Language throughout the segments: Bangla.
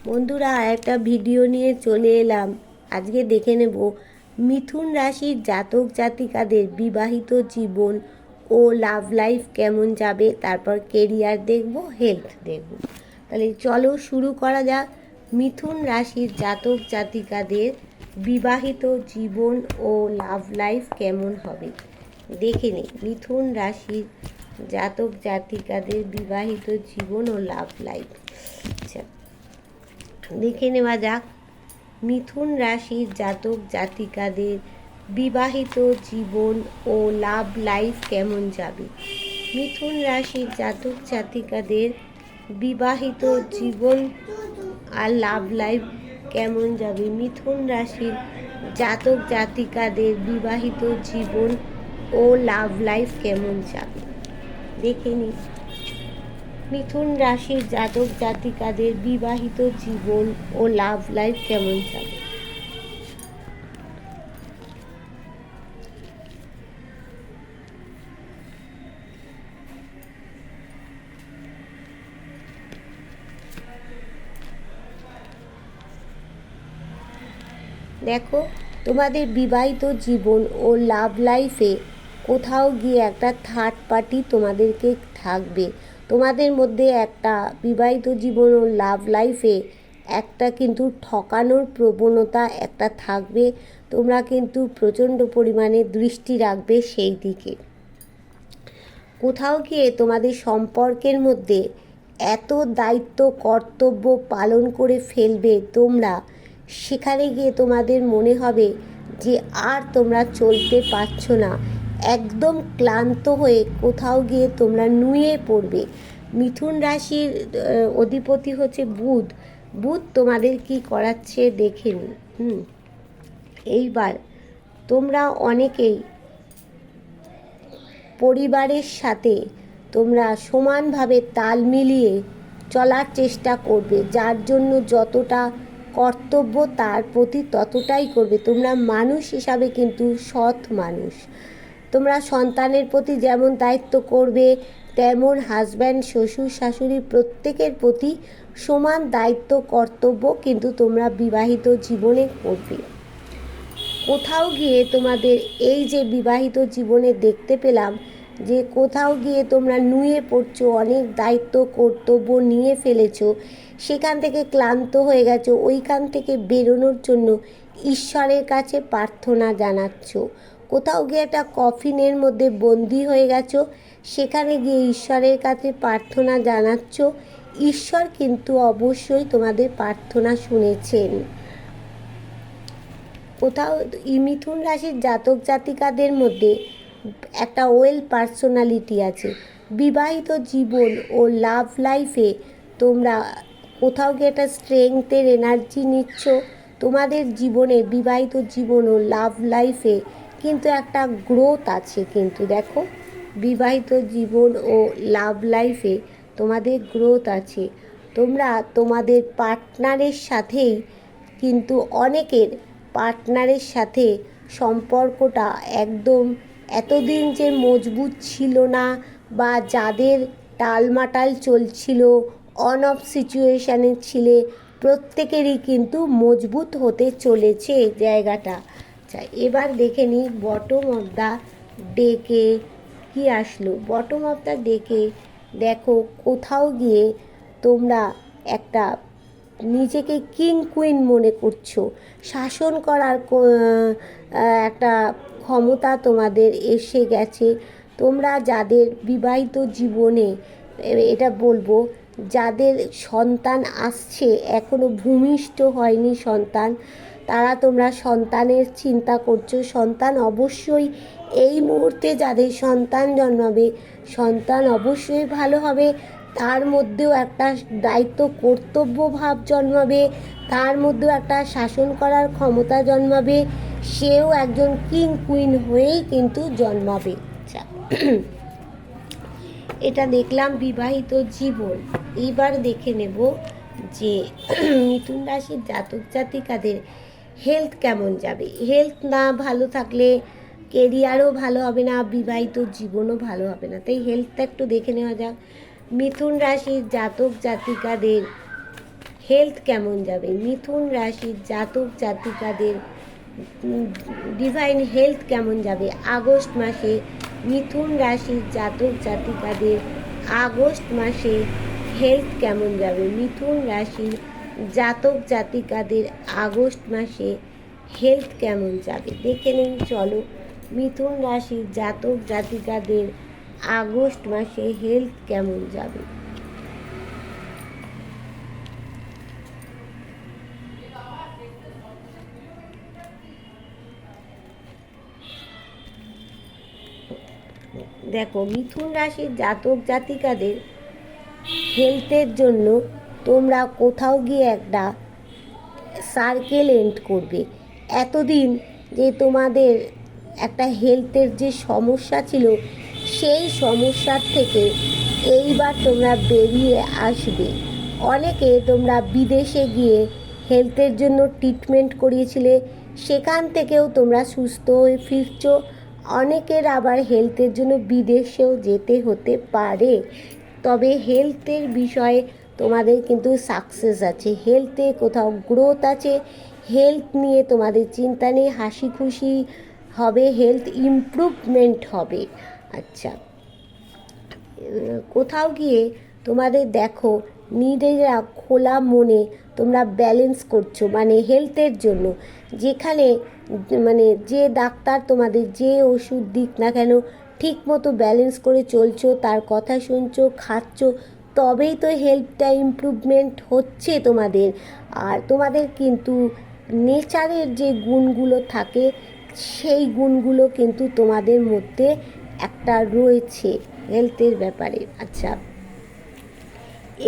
বন্ধুরা, একটা ভিডিও নিয়ে চলে এলাম। আজকে দেখে নেব মিথুন রাশির জাতক জাতিকাদের বিবাহিত জীবন ও লাভ লাইফ কেমন যাবে, তারপর কেরিয়ার দেখব, হেলথ দেখব। তাহলে চলো শুরু করা যাক। মিথুন রাশির জাতক জাতিকাদের বিবাহিত জীবন ও লাভ লাইফ কেমন হবে দেখে নিই। মিথুন রাশির জাতক জাতিকাদের বিবাহিত জীবন ও লাভ লাইফ আচ্ছা দেখে নেওয়া যাক। মিথুন রাশির জাতক জাতিকাদের বিবাহিত জীবন ও লাভ লাইফ কেমন যাবে। মিথুন রাশির জাতক জাতিকাদের বিবাহিত জীবন আর লাভ লাইফ কেমন যাবে। মিথুন রাশির জাতক জাতিকাদের বিবাহিত জীবন ও লাভ লাইফ কেমন যাবে দেখে নিই। মিথুন রাশির জাতক জাতিকাদের বিবাহিত জীবন ও লাভ লাইফ কেমন যাবে। দেখো, তোমাদের বিবাহিত জীবন ও লাভ লাইফে কোথাও গিয়ে একটা থার্ড পার্টি তোমাদেরকে থাকবে। তোমাদের মধ্যে একটা বিবাহিত জীবন ও লাভ লাইফে একটা কিন্তু ঠকানোর প্রবণতা একটা থাকবে। তোমরা কিন্তু প্রচণ্ড পরিমাণে দৃষ্টি রাখবে সেই দিকে। কোথাও গিয়ে তোমাদের সম্পর্কের মধ্যে এত দায়িত্ব কর্তব্য পালন করে ফেলবে তোমরা, সেখানে গিয়ে তোমাদের মনে হবে যে আর তোমরা চলতে পারছো না। একদম ক্লান্ত হয়ে কোথাও গিয়ে তোমরা নুয়ে পড়বে। মিথুন রাশির অধিপতি হচ্ছে বুধ। বুধ তোমাদের কি করাচ্ছে দেখে নি। এইবার তোমরা অনেকেই পরিবারের সাথে তোমরা সমানভাবে তাল মিলিয়ে চলার চেষ্টা করবে, যার জন্য যতটা কর্তব্য তার প্রতি ততটাই করবে। তোমরা মানুষ হিসাবে কিন্তু সৎ মানুষ। তোমরা সন্তানের প্রতি যেমন দায়িত্ব করবে, তেমন হাজব্যান্ড শ্বশুর শাশুড়ি প্রত্যেকের প্রতি সমান দায়িত্ব কর্তব্য কিন্তু তোমরা বিবাহিত জীবনে করবে। কোথাও গিয়ে তোমাদের এই যে বিবাহিত জীবনে দেখতে পেলাম যে কোথাও গিয়ে তোমরা নুয়ে পড়ছো, অনেক দায়িত্ব কর্তব্য নিয়ে ফেলেছো, সেখান থেকে ক্লান্ত হয়ে গেছো। ওইখান থেকে বেরোনোর জন্য ঈশ্বরের কাছে প্রার্থনা জানাচ্ছ। কোথাও গিয়ে একটা কফিনের মধ্যে বন্দি হয়ে গেছো, সেখানে গিয়ে ঈশ্বরের কাছে প্রার্থনা জানাচ্ছ। ঈশ্বর কিন্তু অবশ্যই তোমাদের প্রার্থনা শুনেছেন। কোথাও মিথুন রাশির জাতক জাতিকাদের মধ্যে একটা ওয়েল পার্সোনালিটি আছে। বিবাহিত জীবন ও লাভ লাইফে তোমরা কোথাও গিয়ে একটা স্ট্রেংথের এনার্জি নিচ্ছ। তোমাদের জীবনে বিবাহিত জীবন ও লাভ লাইফে কিন্তু একটা গ্রোথ আছে। কিন্তু দেখো, বিবাহিত জীবন ও লাভ লাইফে তোমাদের গ্রোথ আছে। তোমরা তোমাদের পার্টনারের সাথেই কিন্তু অনেকের পার্টনারের সাথে সম্পর্কটা একদম এতদিন যে মজবুত ছিল না, বা যাদের টালমাটাল চলছিল, অন অফ সিচুয়েশানে ছিলে, প্রত্যেকেরই কিন্তু মজবুত হতে চলেছে জায়গাটা। আচ্ছা, এবার দেখে নিই বটম অফ দ্য ডেকে কি আসলো। বটম অফ দ্য ডেকে দেখো, কোথাও গিয়ে তোমরা একটা নিজেকে কিং কুইন মনে করছো। শাসন করার একটা ক্ষমতা তোমাদের এসে গেছে। তোমরা যাদের বিবাহিত জীবনে, এটা বলবো, যাদের সন্তান আসছে, এখনো ভূমিষ্ঠ হয়নি সন্তান, তারা তোমরা সন্তানের চিন্তা করছো। সন্তান অবশ্যই এই মুহূর্তে যাদের সন্তান জন্মাবে, সন্তান অবশ্যই ভালো হবে। তার মধ্যেও একটা দায়িত্ব কর্তব্য ভাব জন্মাবে, তার মধ্যেও একটা শাসন করার ক্ষমতা জন্মাবে। সেও একজন কিং কুইন হয়েই কিন্তু জন্মাবে। এটা দেখলাম বিবাহিত জীবন। এইবার দেখে নেব যে মিথুন রাশির জাতক জাতিকাদের হেলথ কেমন যাবে। হেলথ না ভালো থাকলে কেরিয়ারও ভালো হবে না, বিবাহিত জীবনও ভালো হবে না। তাই হেলথটা একটু দেখে নেওয়া যাক। মিথুন রাশির জাতক জাতিকাদের হেলথ কেমন যাবে? মিথুন রাশির জাতক জাতিকাদের ডিভাইন হেলথ কেমন যাবে আগস্ট মাসে? মিথুন রাশির জাতক জাতিকাদের আগস্ট মাসে হেলথ কেমন যাবে? মিথুন রাশির জাতক জাতিকাদের আগস্ট মাসে হেলথ কেমন যাবে দেখে নিন। চলো, মিথুন রাশির জাতক জাতিকাদের আগস্ট মাসে হেলথ কেমন যাবে। দেখো, মিথুন রাশির জাতক জাতিকাদের হেলথের জন্য তোমরা কোথাও গিয়ে একটা সার্কেল এন্ড করবে। এতদিন যে তোমাদের একটা হেলথের যে সমস্যা ছিল, সেই সমস্যার থেকে এইবার তোমরা বেরিয়ে আসবে। অনেকে তোমরা বিদেশে গিয়ে হেলথের জন্য ট্রিটমেন্ট করিয়েছিলে, সেখান থেকেও তোমরা সুস্থ হয়ে ফিরছো। অনেকের আবার হেলথের জন্য বিদেশেও যেতে হতে পারে, তবে হেলথের বিষয়ে তোমাদের কিন্তু সাকসেস আছে, হেলথে কোথাও গ্রোথ আছে, হেলথ নিয়ে তোমাদের চিন্তা নেই, হাসি খুশি হবে, হেলথ ইমপ্রুভমেন্ট হবে। আচ্ছা, কোথাও গিয়ে তোমাদের দেখো নিজেরা খোলা মনে তোমরা ব্যালেন্স করছো, মানে হেলথের জন্য। যেখানে মানে যে ডাক্তার তোমাদের যে ওষুধ দিক না কেন, ঠিক মতো ব্যালেন্স করে চলছো, তার কথা শুনছো, খাচ্ছো, তবেই তো হেলথটা ইমপ্রুভমেন্ট হচ্ছে তোমাদের। আর তোমাদের কিন্তু নেচারের যে গুণগুলো থাকে, সেই গুণগুলো কিন্তু তোমাদের মধ্যে একটা রয়েছে হেলথের ব্যাপারে। আচ্ছা,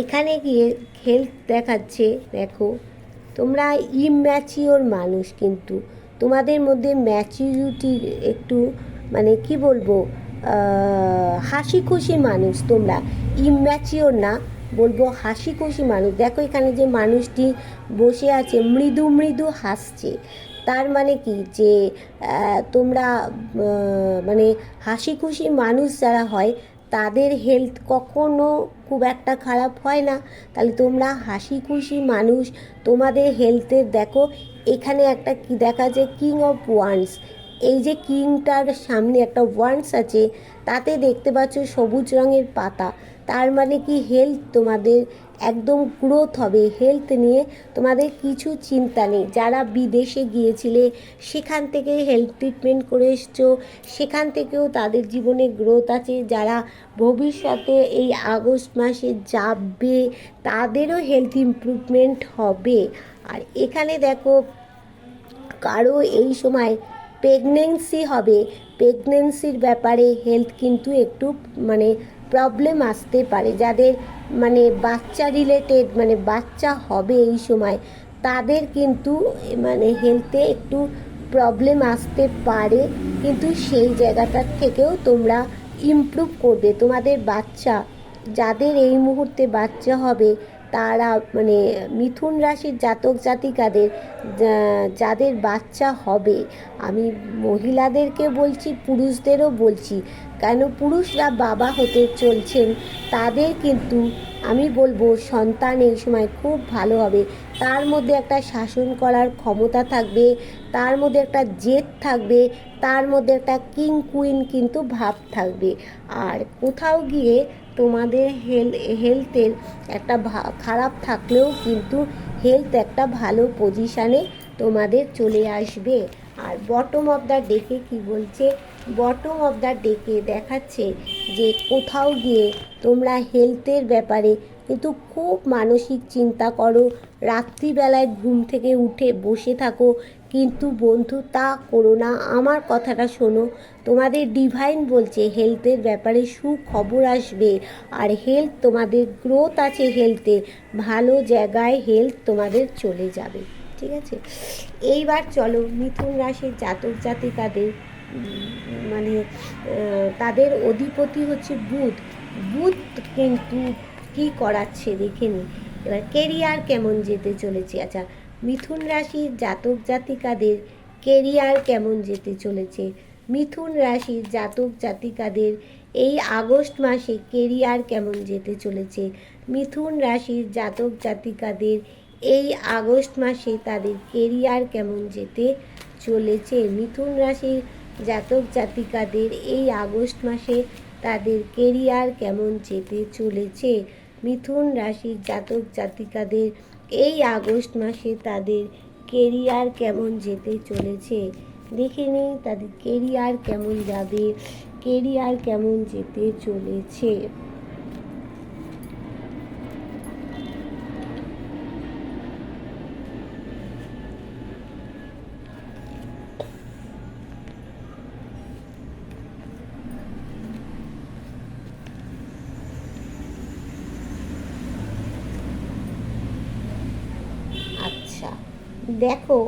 এখানে গিয়ে হেলথ দেখাচ্ছে, দেখো তোমরা ইম্যাচিওর মানুষ, কিন্তু তোমাদের মধ্যে ম্যাচিউরিটির একটু মানে কি বলবো, হাসি খুশি মানুষ তোমরা, ইম্যাচিওর না, বলবো হাসি খুশি মানুষ। দেখো এখানে যে মানুষটি বসে আছে মৃদু মৃদু হাসছে, তার মানে কি যে তোমরা মানে হাসি খুশি মানুষ যারা হয় তাদের হেলথ কখনো খুব একটা খারাপ হয় না। তাহলে তোমরা হাসি খুশি মানুষ, তোমাদের হেলথের দেখো এখানে একটা কি দেখা যায়, কিং অফ ওয়ান্স। এই যে কিংটার সামনে একটা ওয়ান্স আছে, তাতে দেখতে পাচ্ছ সবুজ রঙের পাতা, তার মানে কি হেলথ তোমাদের একদম গ্রোথ হবে, হেলথ নিয়ে তোমাদের কিছু চিন্তা নেই। যারা বিদেশে গিয়েছিলে, সেখান থেকে হেলথ ট্রিটমেন্ট করে এসছো, সেখান থেকেও তাদের জীবনে গ্রোথ আছে। যারা ভবিষ্যতে এই আগস্ট মাসে যাবে, তাদেরও হেলথ ইমপ্রুভমেন্ট হবে। আর এখানে দেখো কারো এই সময় প্রেগনেন্সি হবে, প্রেগনেন্সির ব্যাপারে হেলথ কিন্তু একটু মানে প্রবলেম আসতে পারে। যাদের মানে বাচ্চা রিলেটেড মানে বাচ্চা হবে এই সময়, তাদের কিন্তু মানে হেলথে একটু প্রবলেম আসতে পারে, কিন্তু সেই জায়গাটার থেকেও তোমরা ইমপ্রুভ করবে। তোমাদের বাচ্চা, যাদের এই মুহূর্তে বাচ্চা হবে, তারা মানে মিথুন রাশির জাতক জাতিকাদের যাদের বাচ্চা হবে, আমি মহিলাদেরকে বলছি, পুরুষদেরও বলছি, কেন পুরুষরা বাবা হতে চলছেন, তাদের কিন্তু আমি বলবো সন্তান এই সময় খুব ভালো হবে। তার মধ্যে একটা শাসন করার ক্ষমতা থাকবে, তার মধ্যে একটা জেদ থাকবে, তার মধ্যে একটা কিং কুইন কিন্তু ভাব থাকবে। আর কোথাও গিয়ে তোমাদের হেলথের একটা খারাপ থাকলেও কিন্তু হেলথ একটা ভালো পজিশানে তোমাদের চলে আসবে। আর বটম অফ দ্য ডেকে কি বলছে, বটম অফ দ্য ডেকে দেখাচ্ছে যে কোথাও গিয়ে তোমরা হেলথের ব্যাপারে কিন্তু খুব মানসিক চিন্তা করো, রাত্রিবেলায় ঘুম থেকে উঠে বসে থাকো, কিন্তু বন্ধু তা করো না, আমার কথাটা শোনো। তোমাদের ডিভাইন বলছে হেলথের ব্যাপারে সুখবর আসবে, আর হেলথ তোমাদের গ্রোথ আছে, হেলথে ভালো জায়গায় হেলথ তোমাদের চলে যাবে। ঠিক আছে, এইবার চলো মিথুন রাশির জাতক জাতিকাদের মানে তাদের অধিপতি হচ্ছে বুধ। বুধ কিন্তু কী করাচ্ছে দেখে নি। এবার কেরিয়ার কেমন যেতে চলেছে। আচ্ছা, মিথুন রাশির জাতক জাতিকাদের কেরিয়ার কেমন যেতে চলেছে। মিথুন রাশির জাতক জাতিকাদের এই আগস্ট মাসে কেরিয়ার কেমন যেতে চলেছে। মিথুন রাশির জাতক জাতিকাদের এই আগস্ট মাসে তাদের কেরিয়ার কেমন যেতে চলেছে। মিথুন রাশির জাতক জাতিকাদের এই আগস্ট মাসে তাদের কেরিয়ার কেমন যেতে চলেছে। মিথুন রাশির জাতক জাতিকাদের এই আগস্ট মাসে তাদের কেরিয়ার কেমন যেতে চলেছে। দেখে নিই তাদের কেরিয়ার কেমন যাবে, কেরিয়ার কেমন যেতে চলেছে। আচ্ছা, দেখো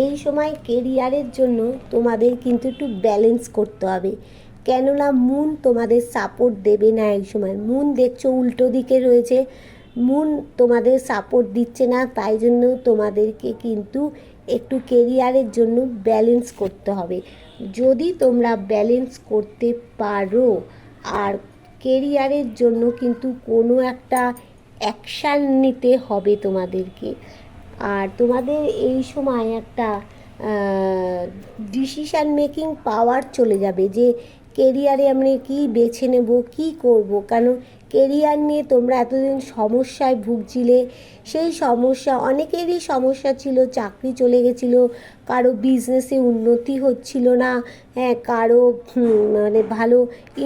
এই সময় কেরিয়ারের জন্য তোমাদের কিন্তু একটু ব্যালেন্স করতে হবে, কেননা মুন তোমাদের সাপোর্ট দেবে না। এই সময় মুন দেখছো উল্টো দিকে রয়েছে, মুন তোমাদের সাপোর্ট দিচ্ছে না, তাই জন্য তোমাদেরকে কিন্তু একটু কেরিয়ারের জন্য ব্যালেন্স করতে হবে। যদি তোমরা ব্যালেন্স করতে পারো, আর কেরিয়ারের জন্য কিন্তু কোনো একটা অ্যাকশান নিতে হবে তোমাদেরকে। আর তোমাদের এই সময় একটা ডিসিশান মেকিং পাওয়ার চলে যাবে যে কেরিয়ারে আমরা কী বেছে নেব, কী করব। কারণ কেরিয়ার নিয়ে তোমরা এতদিন সমস্যায় ভুগছিলে, সেই সমস্যা অনেকেরই সমস্যা ছিল, চাকরি চলে গেছিলো, কারো বিজনেসে উন্নতি হচ্ছিল না, হ্যাঁ কারো মানে ভালো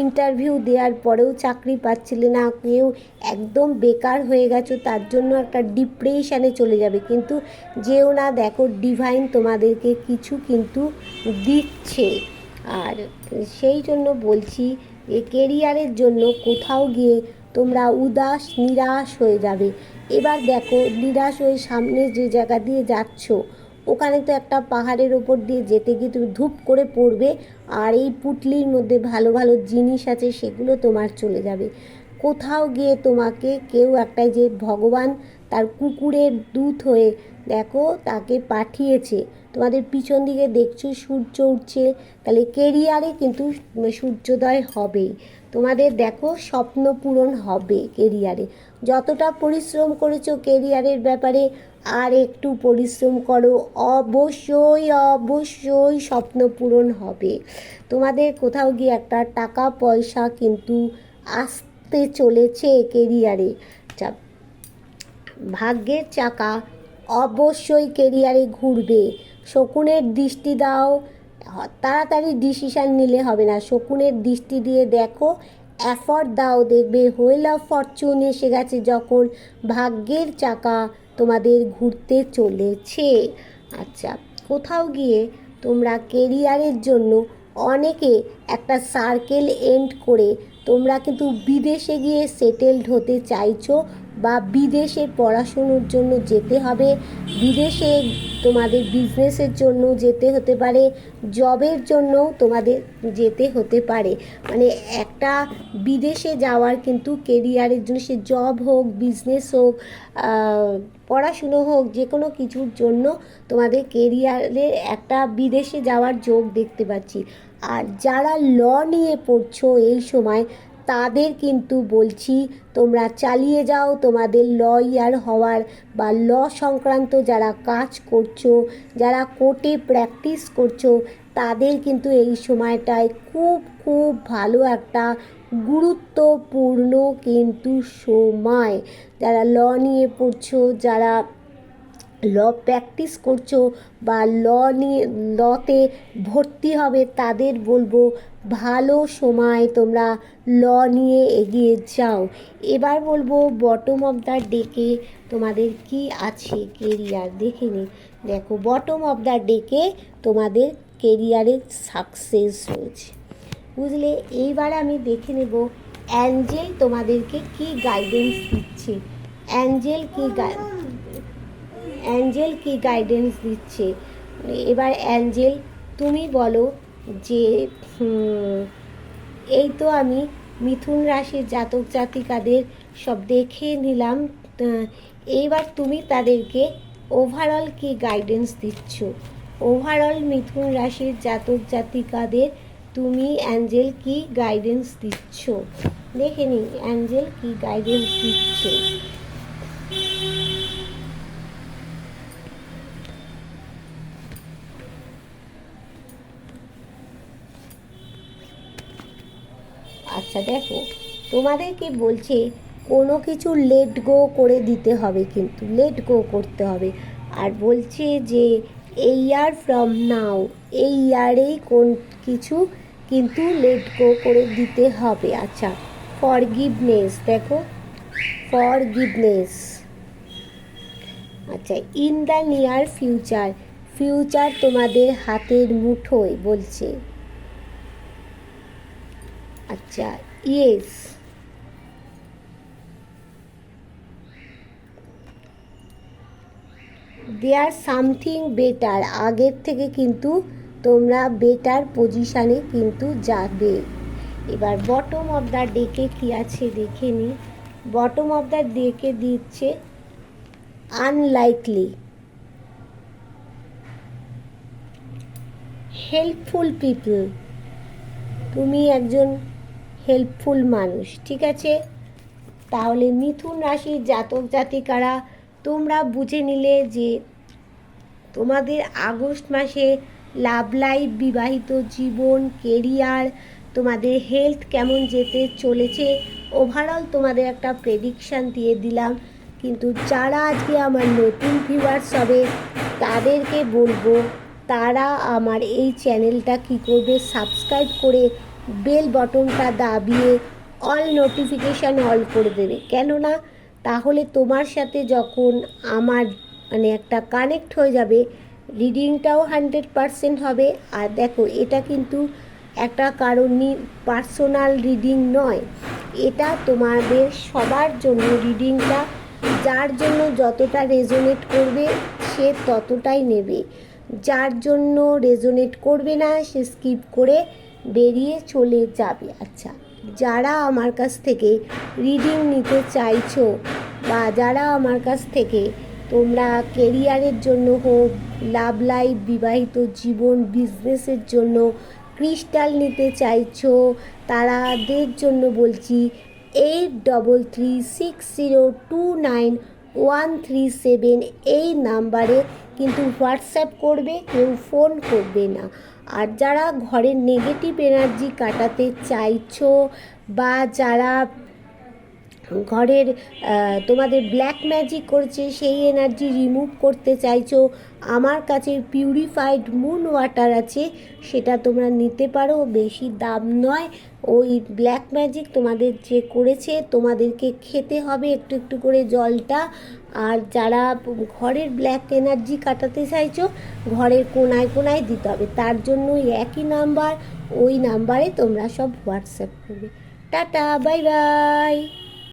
ইন্টারভিউ দেওয়ার পরেও চাকরি পাচ্ছিলে না, কেউ একদম বেকার হয়ে গেছো, তার জন্য একটা ডিপ্রেশানে চলে যাবে। কিন্তু যেও না, দেখো ডিভাইন তোমাদেরকে কিছু কিন্তু দিচ্ছে। আর সেই জন্য বলছি যে কেরিয়ারের জন্য কোথাও গিয়ে তোমরা উদাস নিরাশ হয়ে যাবে। এবার দেখো নিরাশ হয়ে সামনে যে জায়গা দিয়ে যাচ্ছ, ওখানে তো একটা পাহাড়ের ওপর দিয়ে যেতে গিয়ে তুমি ধূপ করে পড়বে, আর এই পুটলির মধ্যে ভালো ভালো জিনিস আছে, সেগুলো তোমার চলে যাবে। কোথাও গিয়ে তোমাকে কেউ একটা, যে ভগবান তার কুকুরের দূত হয়ে দেখো তাকে পাঠিয়েছে, তোমাদের পিছন দিকে দেখছো সূর্য উঠছে, তাহলে কেরিয়ারে কিন্তু সূর্যোদয় হবেই। তোমাদের দেখো স্বপ্ন পূরণ হবে কেরিয়ারে। যতটা পরিশ্রম করেছো কেরিয়ারের ব্যাপারে, আর একটু পরিশ্রম করো, অবশ্যই অবশ্যই স্বপ্ন পূরণ হবে। তোমাদের কোথাও গিয়ে একটা টাকা পয়সা কিন্তু আসতে চলেছে কেরিয়ারে। ভাগ্যের চাকা অবশ্যই কেরিয়ারে ঘুরবে। শকুনের দৃষ্টি দাও, তাড়াতাড়ি ডিসিশান নিলে হবে না, শকুনের দৃষ্টি দিয়ে দেখো, এফর্ট দাও, দেখবে হুইল অফ ফরচুন এসে গেছে, যখন ভাগ্যের চাকা তোমাদের ঘুরতে চলেছে। আচ্ছা, কোথাও গিয়ে তোমরা কেরিয়ারের জন্য অনেকে একটা সার্কেল এন্ড করে তোমরা কিন্তু বিদেশে গিয়ে সেটেলড হতে চাইছো, বা বিদেশে পড়াশুনোর জন্য যেতে হবে, বিদেশে তোমাদের বিজনেসের জন্য যেতে হতে পারে, জবের জন্যও তোমাদের যেতে হতে পারে। মানে একটা বিদেশে যাওয়ার কিন্তু কেরিয়ারের জন্য, সে জব হোক, বিজনেস হোক, পড়াশুনো হোক, যে কোনো কিছুর জন্য তোমাদের কেরিয়ারে একটা বিদেশে যাওয়ার যোগ দেখতে পাচ্ছি। আর যারা ল নিয়ে পড়ছো এই সময়, তাদের কিন্তু বলছি তোমরা চালিয়ে যাও তোমাদের লয়ার হওয়ার, বা ল সংক্রান্ত যারা কাজ করছো, যারা কোর্টে প্র্যাকটিস করছো, তাদের কিন্তু এই সময়টায় খুব খুব ভালো একটা গুরুত্বপূর্ণ কিন্তু সময়। যারা ল নিয়ে পড়ছো, যারা ল প্র্যাকটিস করছো, বা লতে ভর্তি হবে, তাদের বলবো ভালো সময়, তোমরা ল নিয়ে এগিয়ে যাও। এবার বলবো বটম অফ দ্য ডেকে তোমাদের কি আছে কেরিয়ার দেখে নিই। দেখো বটম অফ দ্য ডেকে তোমাদের কেরিয়ারের সাকসেস রয়েছে, বুঝলে। এইবার আমি দেখে নেব অ্যাঞ্জেল তোমাদেরকে কি গাইডেন্স দিচ্ছে। অ্যাঞ্জেল কি গাইডেন্স দিচ্ছে। এবার অ্যাঞ্জেল তুমি বলো যে এই তো আমি মিথুন রাশির জাতক জাতিকাদের সব দেখে নিলাম, এইবার তুমি তাদেরকে ওভারঅল কি গাইডেন্স দিচ্ছ। ওভারঅল মিথুন রাশির জাতক জাতিকাদের তুমি অ্যাঞ্জেল কি গাইডেন্স দিচ্ছ, দেখে নিই অ্যাঞ্জেল কি গাইডেন্স দিচ্ছে। আচ্ছা দেখো, তোমাদেরকে বলছে কোনো কিছু লেট গো করে দিতে হবে, কিন্তু লেট গো করতে হবে। আর বলছে যে এই ইয়ার ফ্রম নাও, এই ইয়ারেই কোন কিছু কিন্তু লেট গো করে দিতে হবে। আচ্ছা, ফরগিভনেস, দেখো ফরগিভনেস। আচ্ছা, in the near future, future তোমাদের হাতের মুঠোয় বলছে। আচ্ছা, ইয়েস, দেয়ার সামথিং বেটার, আগের থেকে কিন্তু তোমরা বেটার পজিশানে কিন্তু যাবে। এবার বটম অফ দ্য ডেকে কী আছে দেখে নিই। বটম অফ দ্য ডেকে দিচ্ছে আনলাইকলি, হেল্পফুল পিপল, তুমি একজন হেল্পফুল মানুষ, ঠিক আছে। তাহলে মিথুন রাশির জাতক জাতিকারা তোমরা বুঝে নিলে যে তোমাদের আগস্ট মাসে লাভ লাইফ, বিবাহিত জীবন, কেরিয়ার, তোমাদের হেলথ কেমন যেতে চলেছে। ওভারঅল তোমাদের একটা প্রেডিকশান দিয়ে দিলাম। কিন্তু যারা আজকে আমার নতুন ভিউয়ার্স হবে তাদেরকে বলবো তারা আমার এই চ্যানেলটা কী করবে, সাবস্ক্রাইব করে বেল বটনটা দাবিয়ে অল নোটিফিকেশান অল করে দেবে। কেননা তাহলে তোমার সাথে যখন আমার মানে একটা কানেক্ট হয়ে যাবে, রিডিংটাও 100% হবে। আর দেখো, এটা কিন্তু একটা কারণই পার্সোনাল রিডিং নয়, এটা তোমাদের সবার জন্য রিডিংটা। যার জন্য যতটা রেজোনেট করবে সে ততটাই নেবে, যার জন্য রেজোনেট করবে না সে স্কিপ করে বেরিয়ে চলে যাবে। আচ্ছা, যারা আমার কাছ থেকে রিডিং নিতে চাইছো বা যারা আমার কাছ থেকে তোমরা কেরিয়ারের জন্য হোক, লাভ লাইফ, বিবাহিত জীবন, বিজনেসের জন্য ক্রিস্টাল নিতে চাইছো, তাদের জন্য বলছি 8360291337 এই নাম্বারে কিন্তু হোয়াটসঅ্যাপ করবে, কেউ ফোন করবে না। আর যারা ঘরের নেগেটিভ এনার্জি কাটাতে চাইছো বা যারা ঘরের তোমাদের ব্ল্যাক ম্যাজিক করছে সেই এনার্জি রিমুভ করতে চাইছো, আমার কাছে পিউরিফাইড মুন ওয়াটার আছে, সেটা তোমরা নিতে পারো, বেশি দাম নয়। ওই ব্ল্যাক ম্যাজিক তোমাদের যে করেছে তোমাদেরকে খেতে হবে একটু একটু করে জলটা। আর যারা ঘরের ব্ল্যাক এনার্জি কাটাতে চাইছো ঘরের কোনায় কোনায় দিতে হবে, তার জন্য একই নাম্বার, ওই নাম্বারে তোমরা সব হোয়াটসঅ্যাপ করবে। Tata, bye bye.